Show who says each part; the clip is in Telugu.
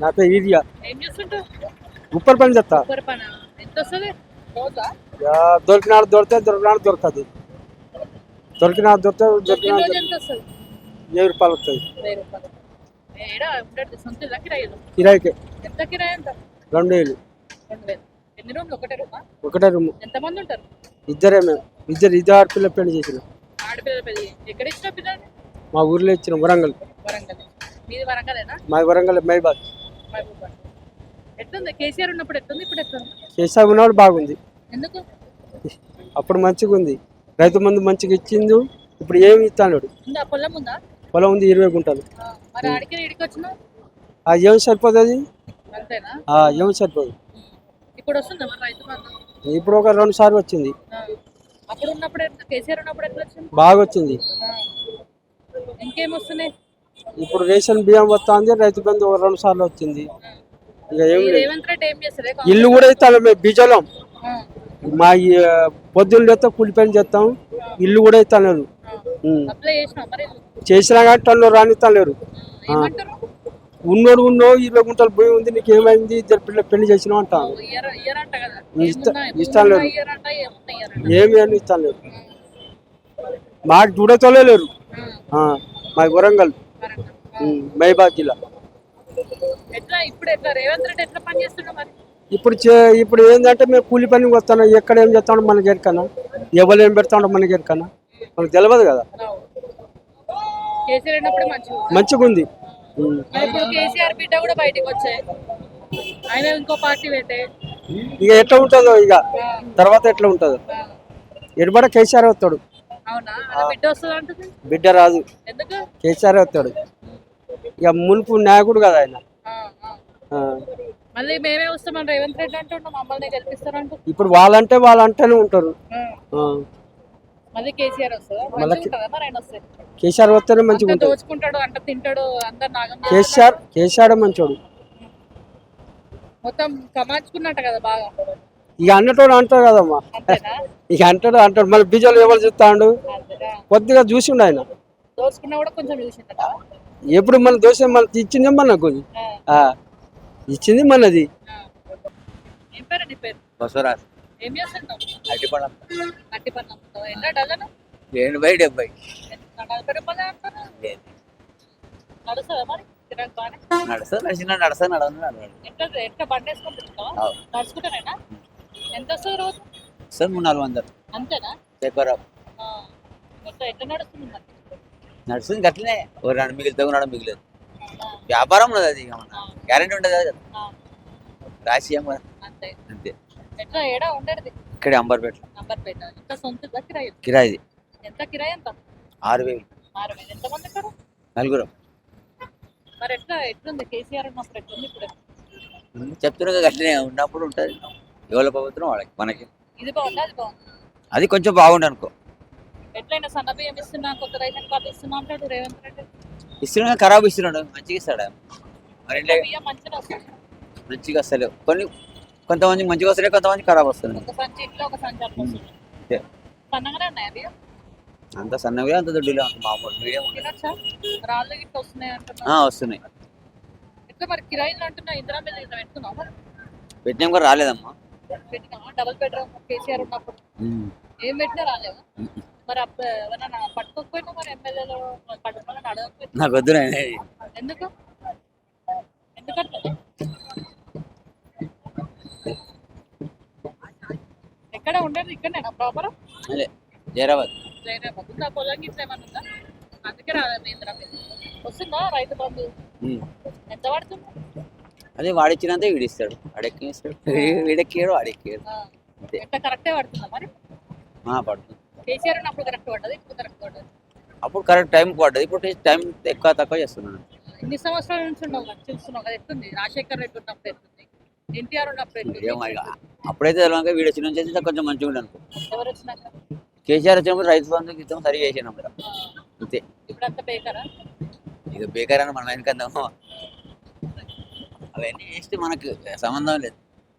Speaker 1: నా పేరు ఈరియా.
Speaker 2: ఏం చేస్తుంటావు?
Speaker 1: ఉప్పర్ పని చేస్తా.
Speaker 2: ఊపర్ పనా? ఎంత వస్తుంది రోజా?
Speaker 1: దొరికినాడు దొరికితే దొరికినాడు దొరకదు. దొరికినాడు దొరికితే
Speaker 2: దొరికిన
Speaker 1: దొరికినాడు
Speaker 2: రోజు ఎంత వస్తుంది?
Speaker 1: 1000 రూపాయలు వస్తుంది
Speaker 2: 1000 రూపాయలు. ఏడా ఉండేది సొంత కిరాయి?
Speaker 1: కిరాయికి.
Speaker 2: ఎంత కిరాయి? ఎంత?
Speaker 1: 2000.
Speaker 2: 2000. ఎన్ని రూమ్లు? ఒకటే రూమా?
Speaker 1: ఒకటే రూమ్.
Speaker 2: ఎంతమంది ఉంటారు?
Speaker 1: ఇద్దరే మేము. ఇద్దరు ఆడపిల్ల పెళ్లి చేసిన.
Speaker 2: ఆడపిల్లల పెళ్లి ఎక్కడ ఇచ్చిన పిల్లల్ని?
Speaker 1: మా ఊర్లో ఇచ్చిన వరంగల్.
Speaker 2: వరంగల్. మీది వరంగలేనా?
Speaker 1: మా వరంగల్ మైబాద్.
Speaker 2: మహబూబాద్. ఎట్లుంది కేసీఆర్ ఉన్నప్పుడు? ఎట్లుంది ఇప్పుడు? ఎట్లుంది?
Speaker 1: కేసీఆర్ ఉన్నప్పుడు బాగుంది.
Speaker 2: ఎందుకు?
Speaker 1: అప్పుడు మంచిగా ఉంది. రైతు మందు మంచిగా ఇచ్చింది. ఇప్పుడు ఏమి ఇస్తాడు?
Speaker 2: ఉందా? పొలం ఉందా?
Speaker 1: పొలం ఉంది 20 గుంటలు.
Speaker 2: మరి ఆడికి ఇడికి వచ్చినావు?
Speaker 1: అది ఏమి సరిపోదు. అది
Speaker 2: అంతేనా?
Speaker 1: ఏమి సరిపోదు.
Speaker 2: ఇప్పుడు వస్తుందా మరి రైతు బంధు?
Speaker 1: ఇప్పుడు ఒక 2 సార్లు వచ్చింది.
Speaker 2: అప్పుడు ఉన్నప్పుడు కేసీఆర్ ఉన్నప్పుడు ఎట్లా వచ్చింది?
Speaker 1: బాగా వచ్చింది.
Speaker 2: ఇంకేం వస్తున్నాయి?
Speaker 1: ఇప్పుడు రేషన్ బియ్యం వస్తుంది. రైతు బంధు 2 సార్లు వచ్చింది. ఇక ఏమి
Speaker 2: రేవంత్ రెడ్డి ఏం చేస్తారు?
Speaker 1: ఇల్లు కూడా ఇస్తాను. మేము బీజలం మా పొద్దున్న చేస్తాం, కూలి పని చేస్తాం. ఇల్లు కూడా ఇస్తాను. చేసినా కానీ టన్ను రానిస్తలేరు. ఉన్నోడు 20 గుంటలు పోయి ఉంది, నీకు ఏమైంది? ఇద్దరు పెళ్లి చేసినావు అంటాను. ఇస్తాను లేరు. ఏమి అని ఇస్తాను లేరు. మాకు చూడతోలేరు. మా వరంగల్ మైబాద్ జిల్లా. ఇప్పుడు ఏంటంటే మేము కూలి పనికి వస్తాను. ఎక్కడ ఏం చేస్తాడో మనకి ఎరకనా, ఎవరు ఏం పెడతాడో మనకి ఎరకనా, మనకు తెలియదు కదా. మంచిగా ఉంది. ఇక ఎట్లా ఉంటుందో ఇక తర్వాత ఎట్లా ఉంటుందో. ఎడబడ కేసీఆర్ వస్తాడు. బిడ్డ రాదు. కేసీఆర్ వస్తాడు. ఇక మునుపు నాయకుడు కదా ఆయన.
Speaker 2: మళ్ళీ మేమే వస్తామని రేవంత్ రెడ్డి అంటున్నాం, మమ్మల్ని గెలిపిస్తారంట.
Speaker 1: ఇప్పుడు వాళ్ళంటేనే ఉంటారు.
Speaker 2: మళ్ళీ కేసీఆర్ వస్తుందా?
Speaker 1: కేసీఆర్ వస్తేనే మంచిగా ఉంటుంది.
Speaker 2: దోచుకుంటాడు అంట, తింటాడు, అందరు నాగం.
Speaker 1: కేసీఆర్ మంచోడు.
Speaker 2: మొత్తం కమార్చుకున్నట్ట కదా బాగా.
Speaker 1: ఇక అన్నటోడు అంటారు కదమ్మా. ఇక అంటాడు మళ్ళీ బీజాలు ఎవరు చూస్తాడు. కొద్దిగా చూసిండు ఆయన.
Speaker 2: దోచుకున్నా కూడా కొంచెం చూసిండ.
Speaker 1: ఎప్పుడు మన దోశ మన ఇచ్చింది మనకు. ఇచ్చింది మనది.
Speaker 2: ఏం పేరు నీ పేరు?
Speaker 3: బసవరాజ్.
Speaker 2: ఏం చేస్తున్నావు?
Speaker 3: అట్టిపళ్ళం.
Speaker 2: అట్టిపళ్ళం అమ్ముతావా? ఎంత డజను?
Speaker 3: 80.
Speaker 2: 40 రూపాయలు అంటారు. నడుస్తుందా మరి? ఎట్లా బండి వేసుకొని తిరుగుతావా? నడుచుకుంటానేనా? ఎంత వస్తుంది రోజు?
Speaker 3: 300-400.
Speaker 2: అంతేనా? ఎట్లా నడుస్తుంది మరి?
Speaker 3: నడుస్తుంది గట్లనే. 2 మిగిలితే 2 మిగిలేదు. వ్యాపారం ఉన్నది. అది గ్యారెంటీ ఉంటుంది కదా. రాసి
Speaker 2: అంతే.
Speaker 3: అంతే.
Speaker 2: ఎట్లా ఏడా ఉండేది?
Speaker 3: ఇక్కడ అంబర్పేట.
Speaker 2: ఎంత సొంత కిరాయి?
Speaker 3: కిరాయిది
Speaker 2: ఎంత? కిరాయి ఎంత?
Speaker 3: 6000.
Speaker 2: 6000. ఎంతమంది ఇక్కడ?
Speaker 3: 4.
Speaker 2: మరి ఎట్లుంది కేసీఆర్ ఉన్నప్పుడు? ఎట్లుంది ఇప్పుడు?
Speaker 3: చెప్తున్నా గట్లనే ఉన్నప్పుడు ఉంటుంది. ఎవరి ప్రభుత్వం వాళ్ళకి, మనకి.
Speaker 2: ఇది బాగుంది, అది బాగుంది.
Speaker 3: అది కొంచెం బాగుండు అనుకో.
Speaker 2: ఎట్లయినా సన్న బియ్యం ఇస్తున్నా, కొత్త రేషన్ కార్డు ఇస్తున్నా అంటాడు రేవంత్ రెడ్డి.
Speaker 3: ఇస్తున్నా ఖరాబ్ ఇస్తున్నాడు. మంచిగా ఇస్తాడు మరి.
Speaker 2: బియ్యం మంచిగా వస్తుంది.
Speaker 3: మంచిగా వస్తలేవు. కొంతమంది మంచిగా వస్తలే, కొంతమంది ఖరాబ్ వస్తుంది.
Speaker 2: ఒక సంచి ఇట్లా, ఒక సంచి అట్లా వస్తుంది. సన్నగానే ఉన్నాయా బియ్యం?
Speaker 3: అంత సన్నగా అంత దొడ్డులే, అంత మామూలు మీడియం.
Speaker 2: రాళ్ళు గిట్లా వస్తున్నాయి అంటున్నా.
Speaker 3: వస్తున్నాయి.
Speaker 2: ఎట్లా మరి కిరాయిలు అంటున్నా? ఇందిరా మీద పెట్టుకున్నావు మరి?
Speaker 3: పెట్టినాం కూడా రాలేదమ్మా.
Speaker 2: పెట్టినావా? డబుల్ బెడ్రూమ్ కేసీఆర్ ఉన్నప్పుడు ఏం పెట్టినా రాలేదా? మరి ఎవరన్నా పట్టుకోకపోయినా మరి ఎమ్మెల్యేలు పట్టుకోవాలని అడగకపోయినా?
Speaker 3: నాకు వద్దు.
Speaker 2: ఎందుకు? ఎందుకంటే ఎక్కడ ఉండేది? ఇక్కడనేనా ప్రాపర్?
Speaker 3: జైరాబాద్.
Speaker 2: ఉందా పొలం గిట్ల ఏమన్నా ఉందా? అందుకే రాలేదు. ఇందిరా మీద వస్తుందా రైతు బంధు? ఎంత పడుతుంది?
Speaker 3: అదే వాడిచ్చినంత వీడిస్తాడు. వీడెక్కాడు, వాడెక్కాడు.
Speaker 2: ఎంత కరెక్టే పడుతుందా మరి?
Speaker 3: పడుతుంది.
Speaker 2: కేసీఆర్ ఉన్నప్పుడు కరెక్ట్ పడ్డది, ఇప్పుడు కరెక్ట్ పడ్డది.
Speaker 3: అప్పుడు కరెక్ట్ టైం పడ్డది, ఇప్పుడు టైం ఎక్కువ తక్కువ చేస్తున్నాను.
Speaker 2: ఇన్ని సంవత్సరాల నుంచి చూస్తున్నావు కదా. ఎట్లుంది? రాజశేఖర్ రెడ్డి ఉన్నప్పుడు ఎట్లుంది? ఎన్టీఆర్ ఉన్నప్పుడు ఎట్లుంది?
Speaker 3: అప్పుడైతే తెలంగాణ వీడు వచ్చిన నుంచి కొంచెం మంచిగా ఉండే అనుకో.
Speaker 2: ఎవరు వచ్చినాక?
Speaker 3: కేసీఆర్ వచ్చినప్పుడు రైతు బంధు గీతం సరిగా చేసినాం కదా. అంతే.
Speaker 2: ఇప్పుడు అంతా బేకారా?
Speaker 3: ఇక బేకార్ అని మనం ఎందుకందాము. అవన్నీ చేస్తే మనకు సంబంధం లేదు.